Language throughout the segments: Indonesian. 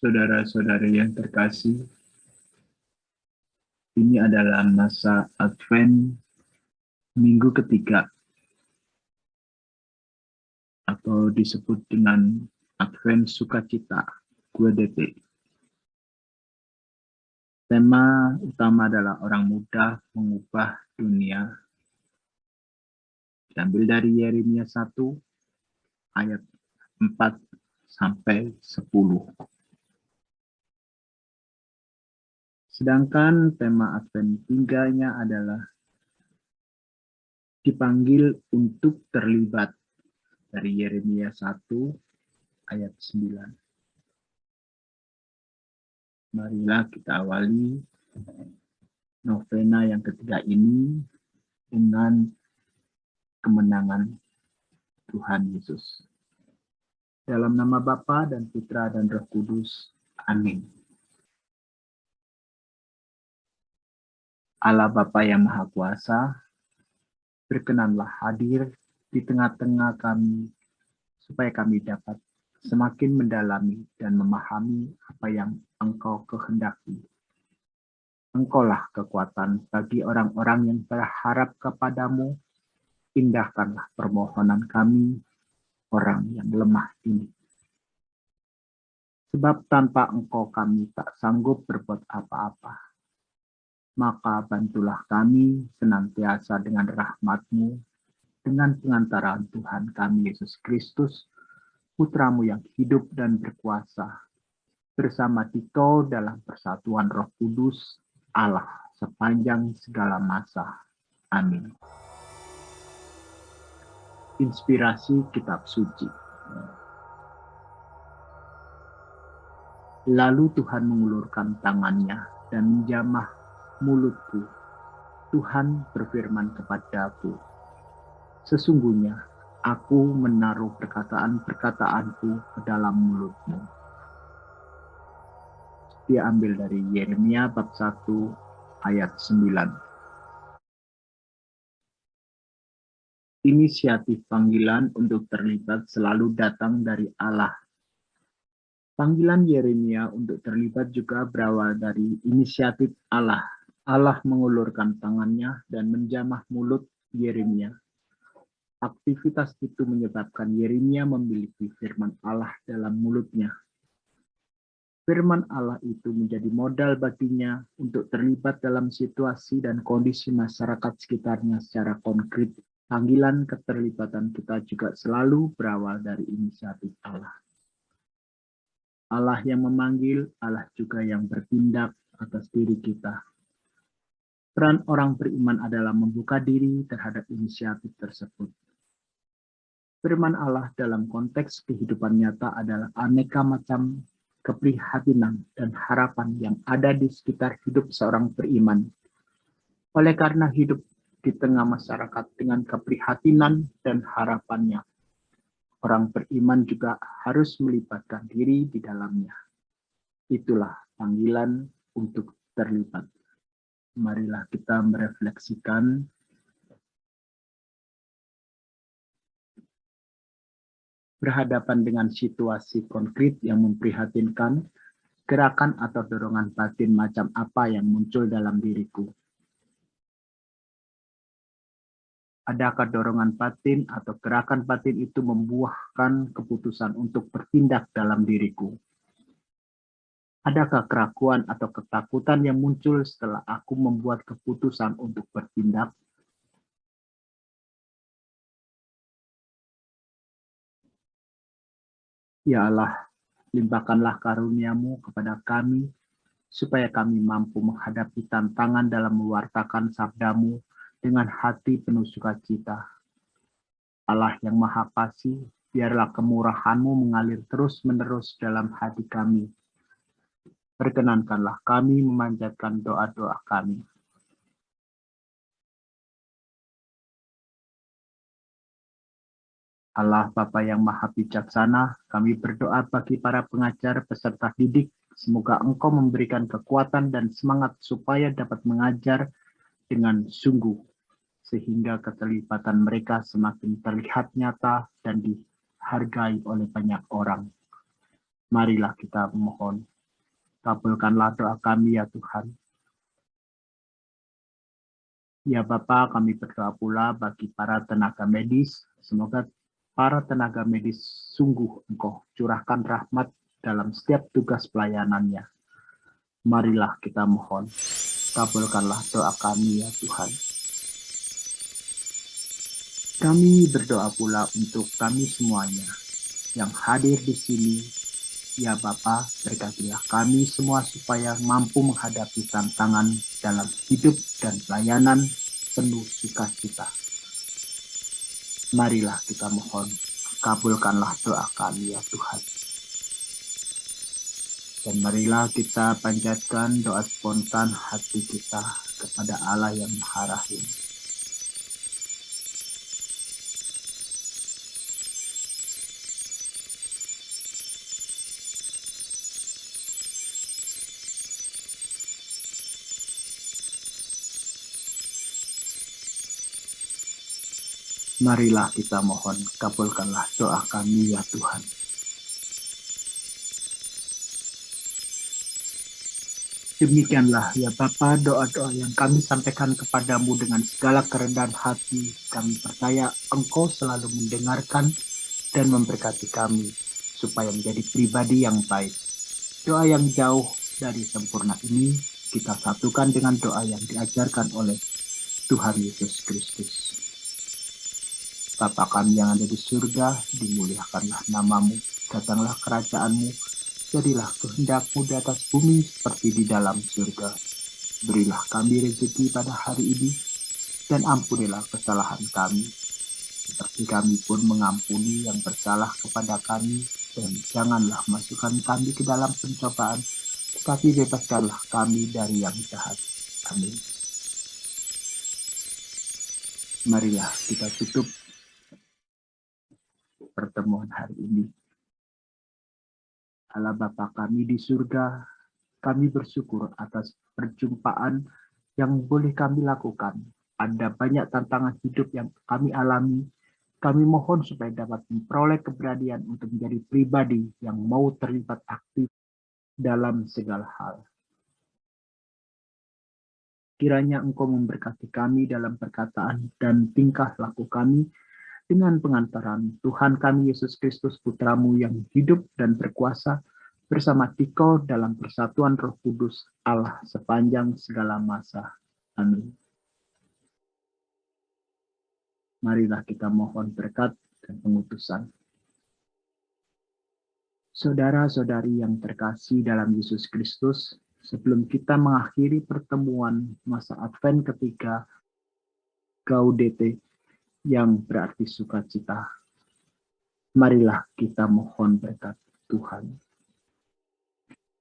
Saudara-saudari yang terkasih, ini adalah masa Advent minggu ketiga atau disebut dengan Advent Sukacita 2DP. Tema utama adalah orang muda mengubah dunia. Diambil dari Yeremia 1 ayat 4 sampai 10. Sedangkan tema Advent 3-nya adalah dipanggil untuk terlibat dari Yeremia 1 ayat 9. Marilah kita awali novena yang ketiga ini dengan kemenangan Tuhan Yesus. Dalam nama Bapa dan Putra dan Roh Kudus. Amin. Allah Bapa yang Maha Kuasa, berkenanlah hadir di tengah-tengah kami, supaya kami dapat semakin mendalami dan memahami apa yang Engkau kehendaki. Engkaulah kekuatan bagi orang-orang yang berharap kepadamu. Indahkanlah permohonan kami, orang yang lemah ini. Sebab tanpa Engkau kami tak sanggup berbuat apa-apa. Maka bantulah kami senantiasa dengan rahmat-Mu, dengan pengantaran Tuhan kami Yesus Kristus, Putra-Mu yang hidup dan berkuasa, bersama Dikau dalam persatuan Roh Kudus, Allah sepanjang segala masa. Amin. Inspirasi Kitab Suci. Lalu Tuhan mengulurkan tangannya dan menjamah mulutku. Tuhan berfirman kepadaku, sesungguhnya aku menaruh perkataan-perkataanku ke dalam mulutmu. Diambil dari Yeremia bab 1 ayat 9. Inisiatif panggilan untuk terlibat selalu datang dari Allah. Panggilan Yeremia untuk terlibat juga berawal dari inisiatif Allah. Allah mengulurkan tangannya dan menjamah mulut Yeremia. Aktivitas itu menyebabkan Yeremia memiliki firman Allah dalam mulutnya. Firman Allah itu menjadi modal baginya untuk terlibat dalam situasi dan kondisi masyarakat sekitarnya secara konkret. Panggilan keterlibatan kita juga selalu berawal dari inisiatif Allah. Allah yang memanggil, Allah juga yang bertindak atas diri kita. Peran orang beriman adalah membuka diri terhadap inisiatif tersebut. Firman Allah dalam konteks kehidupan nyata adalah aneka macam keprihatinan dan harapan yang ada di sekitar hidup seorang beriman. Oleh karena hidup di tengah masyarakat dengan keprihatinan dan harapannya, orang beriman juga harus melibatkan diri di dalamnya. Itulah panggilan untuk terlibat. Marilah kita merefleksikan berhadapan dengan situasi konkret yang memprihatinkan, gerakan atau dorongan batin macam apa yang muncul dalam diriku. Adakah dorongan batin atau gerakan batin itu membuahkan keputusan untuk bertindak dalam diriku? Adakah keraguan atau ketakutan yang muncul setelah aku membuat keputusan untuk bertindak? Ya Allah, limpahkanlah karunia-Mu kepada kami, supaya kami mampu menghadapi tantangan dalam mewartakan sabda-Mu dengan hati penuh sukacita. Allah yang Maha Kasih, biarlah kemurahan-Mu mengalir terus-menerus dalam hati kami. Perkenankanlah kami memanjatkan doa-doa kami. Allah Bapa yang Maha Bijaksana, kami berdoa bagi para pengajar peserta didik, semoga Engkau memberikan kekuatan dan semangat supaya dapat mengajar dengan sungguh, sehingga keterlibatan mereka semakin terlihat nyata dan dihargai oleh banyak orang. Marilah kita mohon, kabulkanlah doa kami ya Tuhan. Ya Bapa, kami berdoa pula bagi para tenaga medis, semoga para tenaga medis sungguh Engkau curahkan rahmat dalam setiap tugas pelayanannya. Marilah kita mohon, kabulkanlah doa kami ya Tuhan. Kami berdoa pula untuk kami semuanya yang hadir di sini. Ya Bapa, berkatilah kami semua supaya mampu menghadapi tantangan dalam hidup dan pelayanan penuh sukacita. Marilah kita mohon, kabulkanlah doa kami ya Tuhan. Dan marilah kita panjatkan doa spontan hati kita kepada Allah yang Maha Rahim. Marilah kita mohon, kabulkanlah doa kami ya Tuhan. Demikianlah ya Bapa, doa-doa yang kami sampaikan kepadamu dengan segala kerendahan hati. Kami percaya Engkau selalu mendengarkan dan memberkati kami, supaya menjadi pribadi yang baik. Doa yang jauh dari sempurna ini, kita satukan dengan doa yang diajarkan oleh Tuhan Yesus Kristus. Bapa kami yang ada di surga, dimuliakanlah namamu, datanglah kerajaanmu, jadilah kehendakmu di atas bumi seperti di dalam surga. Berilah kami rezeki pada hari ini, dan ampunilah kesalahan kami, seperti kami pun mengampuni yang bersalah kepada kami, dan janganlah masukkan kami ke dalam pencobaan, tetapi bebaskanlah kami dari yang jahat. Amin. Marilah kita tutup pertemuan hari ini. Allah Bapa kami di surga, kami bersyukur atas perjumpaan yang boleh kami lakukan. Ada banyak tantangan hidup yang kami alami. Kami mohon supaya dapat memperoleh keberanian untuk menjadi pribadi yang mau terlibat aktif dalam segala hal. Kiranya Engkau memberkati kami dalam perkataan dan tingkah laku kami, dengan pengantaran Tuhan kami Yesus Kristus Putramu yang hidup dan berkuasa bersama Dikau dalam persatuan Roh Kudus Allah sepanjang segala masa. Amin. Marilah kita mohon berkat dan pengutusan. Saudara-saudari yang terkasih dalam Yesus Kristus, sebelum kita mengakhiri pertemuan masa Advent ketiga Gaudete, yang berarti sukacita, marilah kita mohon berkat Tuhan.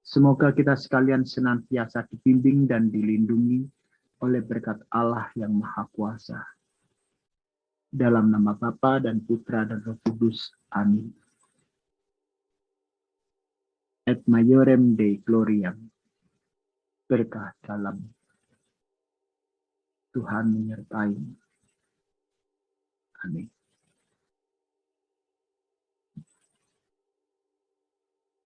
Semoga kita sekalian senantiasa dibimbing dan dilindungi oleh berkat Allah yang Maha Kuasa. Dalam nama Bapa dan Putra dan Roh Kudus. Amin. Et Maiorem Dei Gloriam. Berkah dalam Tuhan menyertai. Amin.